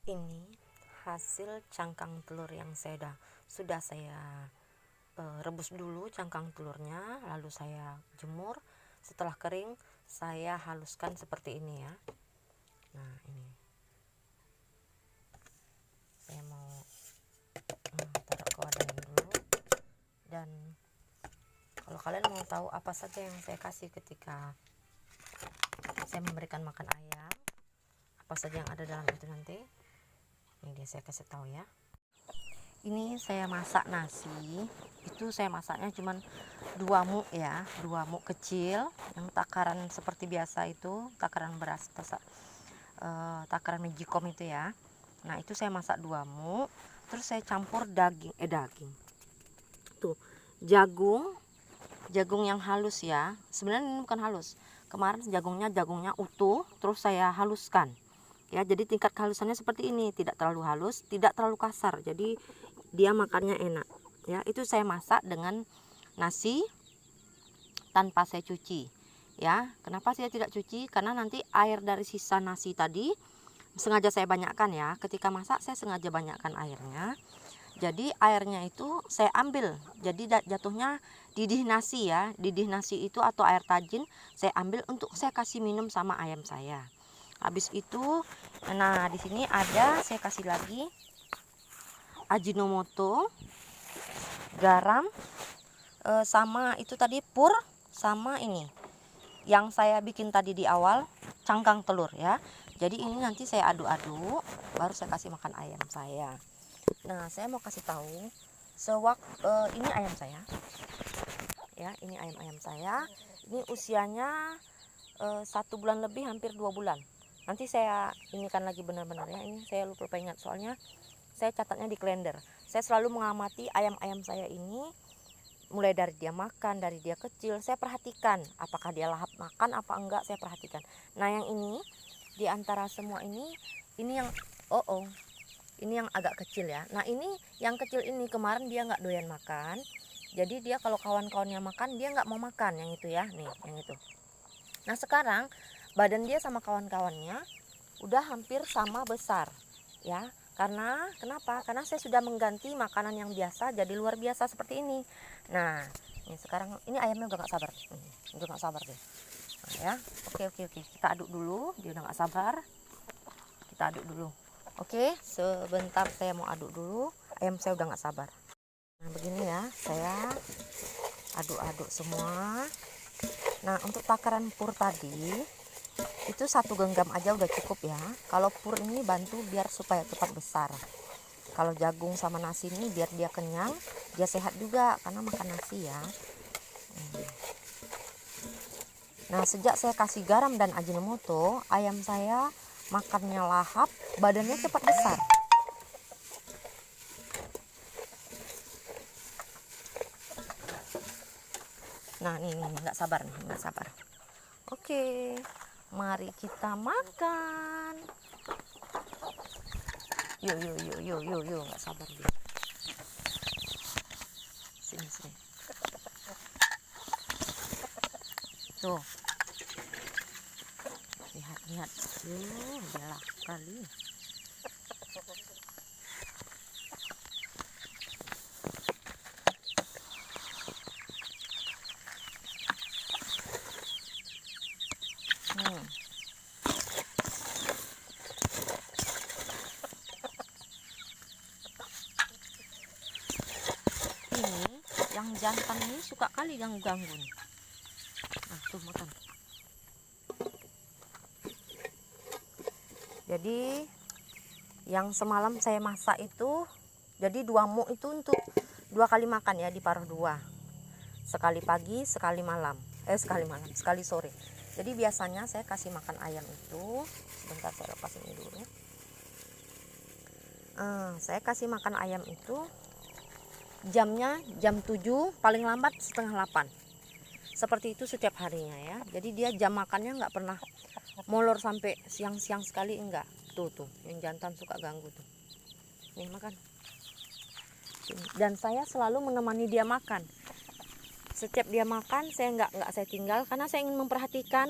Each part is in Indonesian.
Ini hasil cangkang telur yang sudah saya rebus dulu cangkang telurnya, lalu saya jemur. Setelah kering saya haluskan seperti ini ya. Nah, ini saya mau taruh ke wadah dulu. Dan kalau kalian mau tahu apa saja yang saya kasih ketika saya memberikan makan ayam, apa saja yang ada dalam itu nanti, ini dia saya kasih tahu ya. Ini saya masak nasi, itu saya masaknya cuman 2 muk ya, 2 muk kecil yang takaran seperti biasa itu, takaran beras, takaran Magicom itu ya. Nah, itu saya masak 2 muk, terus saya campur daging tuh, jagung yang halus ya. Sebenarnya ini bukan halus, kemarin jagungnya utuh, terus saya haluskan ya. Jadi tingkat kehalusannya seperti ini, tidak terlalu halus, tidak terlalu kasar, jadi dia makannya enak ya. Itu saya masak dengan nasi tanpa saya cuci ya. Kenapa saya tidak cuci? Karena nanti air dari sisa nasi tadi sengaja saya banyakkan ya. Ketika masak saya sengaja banyakkan airnya, jadi airnya itu saya ambil, jadi jatuhnya didih nasi ya. Didih nasi itu atau air tajin saya ambil untuk saya kasih minum sama ayam saya. Habis itu, nah di sini ada saya kasih lagi Ajinomoto, garam, sama itu tadi pur, sama ini yang saya bikin tadi di awal, cangkang telur ya. Jadi ini nanti saya aduk-aduk, baru saya kasih makan ayam saya. Nah, saya mau kasih tahu ini ayam saya ya. Ini ayam saya, ini usianya 1 bulan lebih, hampir 2 bulan. Nanti saya inikan lagi benar-benar ya. Ini saya lupa ingat, soalnya saya catatnya di kalender. Saya selalu mengamati ayam-ayam saya ini, mulai dari dia makan, dari dia kecil, saya perhatikan apakah dia lahap makan apa enggak, saya perhatikan. Nah, yang ini di antara semua ini yang ini yang agak kecil ya. Nah, ini yang kecil ini kemarin dia nggak doyan makan, jadi dia kalau kawan-kawannya makan dia nggak mau makan, yang itu ya, nih yang itu. Nah, sekarang badan dia sama kawan-kawannya udah hampir sama besar ya. Kenapa? Karena saya sudah mengganti makanan yang biasa jadi luar biasa seperti ini. Nah, ini sekarang ini ayamnya udah nggak sabar, udah nggak sabar deh. Nah, ya, oke, kita aduk dulu. Dia udah nggak sabar, kita aduk dulu. Oke, sebentar saya mau aduk dulu. Ayam saya udah nggak sabar. Nah, begini ya, saya aduk-aduk semua. Nah, untuk takaran pur tadi itu 1 genggam aja udah cukup ya. Kalau pur ini bantu biar supaya cepat besar. Kalau jagung sama nasi ini biar dia kenyang, dia sehat juga karena makan nasi ya. Nah, sejak saya kasih garam dan Ajinomoto, ayam saya makannya lahap, badannya cepat besar. Nah, ini nggak sabar nih, nggak sabar. Oke, mari kita makan. Yuk, nggak sabar dia. Sini. Tuh. Lihat. Galak kali. Ini yang jantan ini suka kali ganggu nih. Nah, tuh makan. Jadi yang semalam saya masak itu, jadi 2 muk itu untuk 2 kali makan ya, diparuh 2. Sekali pagi, sekali sore. Jadi biasanya saya kasih makan ayam itu, sebentar saya lepas ini dulu. Saya kasih makan ayam itu jamnya jam 7, paling lambat setengah 8. Seperti itu setiap harinya ya. Jadi dia jam makannya nggak pernah molor sampai siang-siang sekali, enggak. Tuh yang jantan suka ganggu tuh. Nih makan. Dan saya selalu menemani dia makan. Setiap dia makan saya nggak saya tinggal, karena saya ingin memperhatikan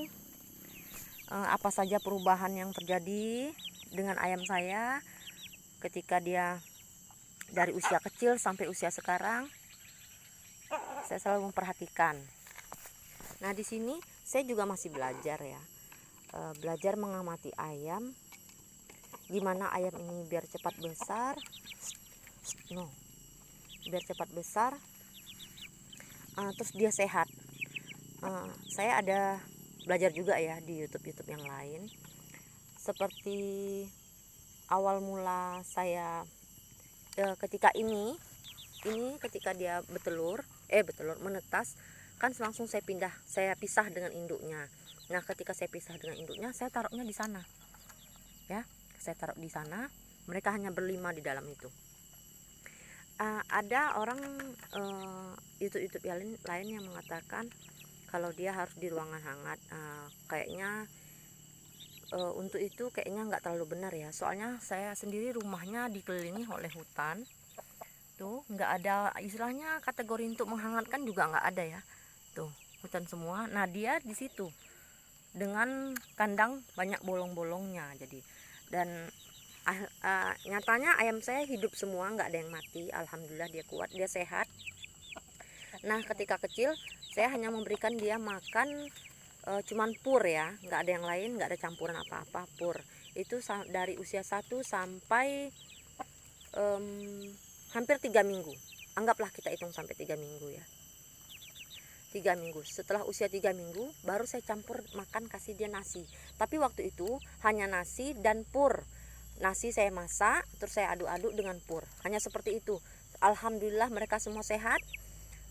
apa saja perubahan yang terjadi dengan ayam saya. ketika dia dari usia kecil sampai usia sekarang, saya selalu memperhatikan. Nah, di sini saya juga masih belajar ya, belajar mengamati ayam, gimana ayam ini biar cepat besar, biar cepat besar, terus dia sehat. Saya ada belajar juga ya di YouTube yang lain, seperti awal mula saya ketika ini ketika dia betelur menetas, kan langsung saya pisah dengan induknya. Nah, ketika saya pisah dengan induknya, saya taruhnya di sana ya, saya taruh di sana, mereka hanya berlima di dalam itu. Ada orang YouTube yang lain yang mengatakan kalau dia harus di ruangan hangat. Kayaknya untuk itu kayaknya nggak terlalu benar ya, soalnya saya sendiri rumahnya dikelilingi oleh hutan tuh, nggak ada istilahnya kategori untuk menghangatkan juga nggak ada ya, tuh hutan semua. Nah, dia di situ dengan kandang banyak bolong-bolongnya, jadi dan nyatanya ayam saya hidup semua, nggak ada yang mati, alhamdulillah dia kuat, dia sehat. Nah, ketika kecil saya hanya memberikan dia makan cuman pur ya, nggak ada yang lain, nggak ada campuran apa-apa, pur. Itu dari usia 1 sampai hampir 3 minggu. Anggaplah kita hitung sampai 3 minggu ya. 3 minggu. Setelah usia 3 minggu baru saya campur makan, kasih dia nasi. Tapi waktu itu hanya nasi dan pur. Nasi saya masak, terus saya aduk-aduk dengan pur. Hanya seperti itu. Alhamdulillah mereka semua sehat.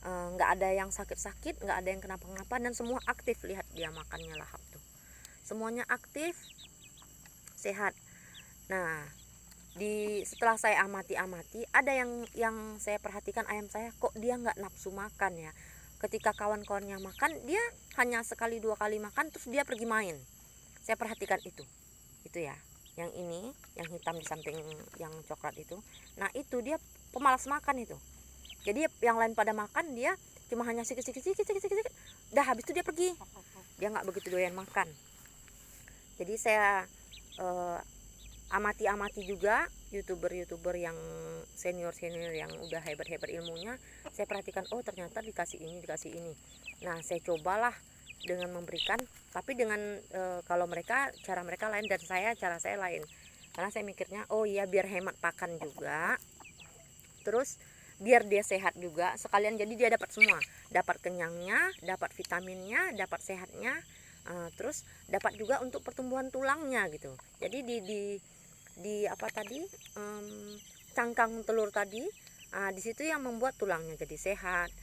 Nggak ada yang sakit-sakit, nggak ada yang kenapa-kenapa, dan semua aktif. Lihat dia makannya lahap tuh. Semuanya aktif, sehat. Nah, setelah saya amati, ada yang saya perhatikan, ayam saya kok dia nggak nafsu makan ya. Ketika kawan-kawannya makan, dia hanya sekali 2 kali makan terus dia pergi main. Saya perhatikan itu ya, yang ini, yang hitam di samping yang coklat itu. Nah, itu dia pemalas makan itu. Jadi yang lain pada makan, dia cuma hanya sikit, dah habis itu dia pergi. Dia nggak begitu doyan makan. Jadi saya amati juga youtuber yang senior yang udah hebat ilmunya. Saya perhatikan, oh ternyata dikasih ini. Nah, saya cobalah dengan memberikan, tapi dengan kalau cara mereka lain dan cara saya lain, karena saya mikirnya oh iya, biar hemat pakan juga, terus biar dia sehat juga sekalian, jadi dia dapat semua, dapat kenyangnya, dapat vitaminnya, dapat sehatnya, terus dapat juga untuk pertumbuhan tulangnya gitu. Jadi di apa tadi, cangkang telur tadi, di situ yang membuat tulangnya jadi sehat.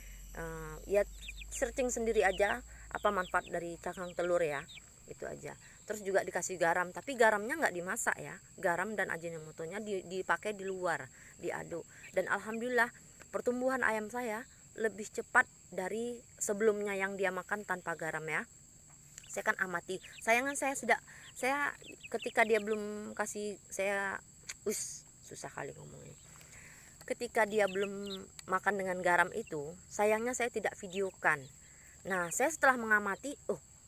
Ya searching sendiri aja apa manfaat dari cangkang telur ya, itu aja. Terus juga dikasih garam, tapi garamnya nggak dimasak ya, garam dan ajinomotonya dipakai di luar, diaduk. Dan alhamdulillah pertumbuhan ayam saya lebih cepat dari sebelumnya yang dia makan tanpa garam ya. Saya kan amati, sayangan saya ketika dia belum kasih saya, susah kali ngomongnya, ketika dia belum makan dengan garam itu, sayangnya saya tidak videokan. Nah, saya setelah mengamati,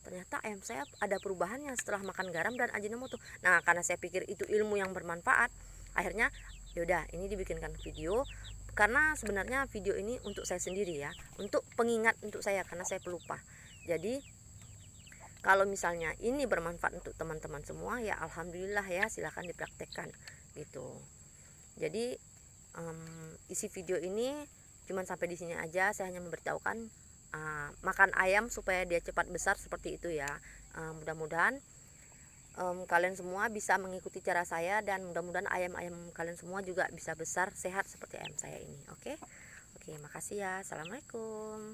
ternyata ayam saya ada perubahannya setelah makan garam dan ajinomoto. Nah, karena saya pikir itu ilmu yang bermanfaat, akhirnya yaudah ini dibikinkan video. Karena sebenarnya video ini untuk saya sendiri ya, untuk pengingat untuk saya, karena saya pelupa. Jadi kalau misalnya ini bermanfaat untuk teman-teman semua ya alhamdulillah ya, silahkan dipraktekkan gitu. Jadi isi video ini cuman sampai di sini aja. Saya hanya memberitahukan makan ayam supaya dia cepat besar seperti itu ya. Mudah-mudahan kalian semua bisa mengikuti cara saya, dan mudah-mudahan ayam-ayam kalian semua juga bisa besar sehat seperti ayam saya ini. Oke, makasih ya. Assalamualaikum.